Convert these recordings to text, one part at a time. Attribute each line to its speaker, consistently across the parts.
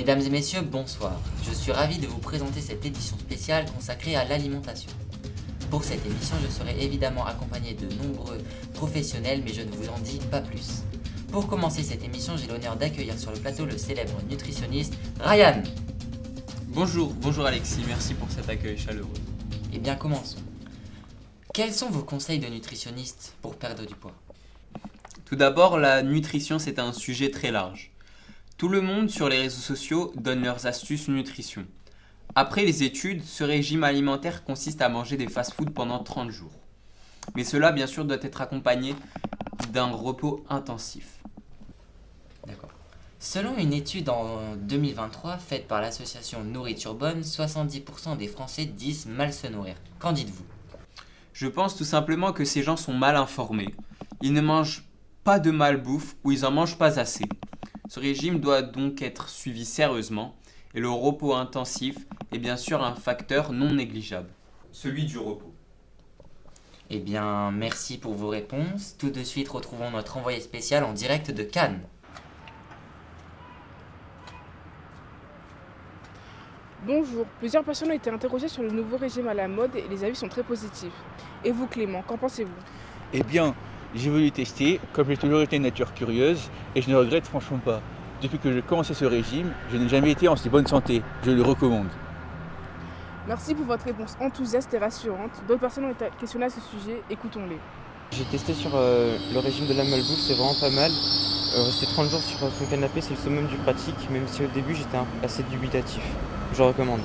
Speaker 1: Mesdames et messieurs, bonsoir. Je suis ravi de vous présenter cette édition spéciale consacrée à l'alimentation. Pour cette émission, je serai évidemment accompagné de nombreux professionnels, mais je ne vous en dis pas plus. Pour commencer cette émission, j'ai l'honneur d'accueillir sur le plateau le célèbre nutritionniste Ryan.
Speaker 2: Bonjour Alexis, merci pour cet accueil chaleureux.
Speaker 1: Eh bien, commençons. Quels sont vos conseils de nutritionniste pour perdre du poids ?
Speaker 2: Tout d'abord, la nutrition, c'est un sujet très large. Tout le monde sur les réseaux sociaux donne leurs astuces nutrition. Après les études, ce régime alimentaire consiste à manger des fast-foods pendant 30 jours. Mais cela, bien sûr, doit être accompagné d'un repos intensif.
Speaker 1: D'accord. Selon une étude en 2023 faite par l'association Nourriture Bonne, 70% des Français disent mal se nourrir. Qu'en dites-vous ?
Speaker 2: Je pense tout simplement que ces gens sont mal informés. Ils ne mangent pas de malbouffe ou ils n'en mangent pas assez. Ce régime doit donc être suivi sérieusement et le repos intensif est bien sûr un facteur non négligeable, celui du repos.
Speaker 1: Eh bien, merci pour vos réponses. Tout de suite, retrouvons notre envoyé spécial en direct de Cannes.
Speaker 3: Bonjour, plusieurs personnes ont été interrogées sur le nouveau régime à la mode et les avis sont très positifs. Et vous Clément, qu'en pensez-vous ?
Speaker 4: Eh bien, j'ai voulu tester, comme j'ai toujours été une nature curieuse, et je ne regrette franchement pas. Depuis que j'ai commencé ce régime, je n'ai jamais été en si bonne santé. Je le recommande.
Speaker 3: Merci pour votre réponse enthousiaste et rassurante. D'autres personnes ont été questionnées à ce sujet, écoutons-les.
Speaker 5: J'ai testé sur le régime de la malbouffe, c'est vraiment pas mal. Rester 30 jours sur son canapé, c'est le summum du pratique, même si au début j'étais assez dubitatif. Je recommande.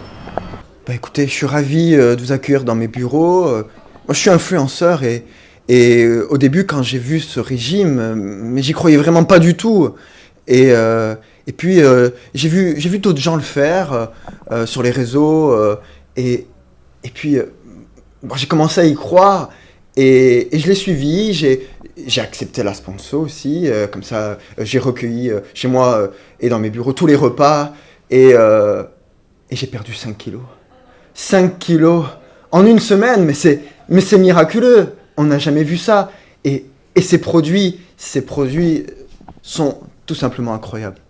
Speaker 6: Bah écoutez, je suis ravi de vous accueillir dans mes bureaux. Moi je suis influenceur et au début quand j'ai vu ce régime, mais j'y croyais vraiment pas du tout. Et puis j'ai vu d'autres gens le faire sur les réseaux et puis bon, j'ai commencé à y croire et je l'ai suivi. J'ai accepté la sponsor aussi, comme ça j'ai recueilli chez moi et dans mes bureaux tous les repas et j'ai perdu 5 kilos. 5 kilos en une semaine, mais c'est miraculeux. On n'a jamais vu ça. Et ces produits sont tout simplement incroyables.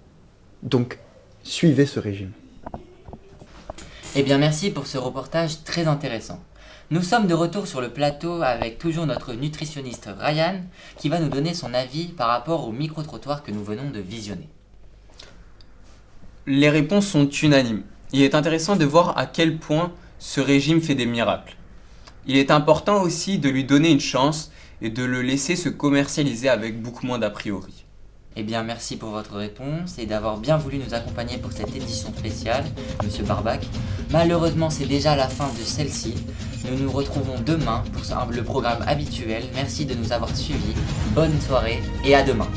Speaker 6: Donc, suivez ce régime.
Speaker 1: Eh bien, merci pour ce reportage très intéressant. Nous sommes de retour sur le plateau avec toujours notre nutritionniste Ryan qui va nous donner son avis par rapport au micro-trottoir que nous venons de visionner.
Speaker 2: Les réponses sont unanimes. Il est intéressant de voir à quel point ce régime fait des miracles. Il est important aussi de lui donner une chance et de le laisser se commercialiser avec beaucoup moins d'a priori.
Speaker 1: Eh bien, merci pour votre réponse et d'avoir bien voulu nous accompagner pour cette édition spéciale, Monsieur Barbac. Malheureusement, c'est déjà la fin de celle-ci. Nous nous retrouvons demain pour le programme habituel. Merci de nous avoir suivis. Bonne soirée et à demain.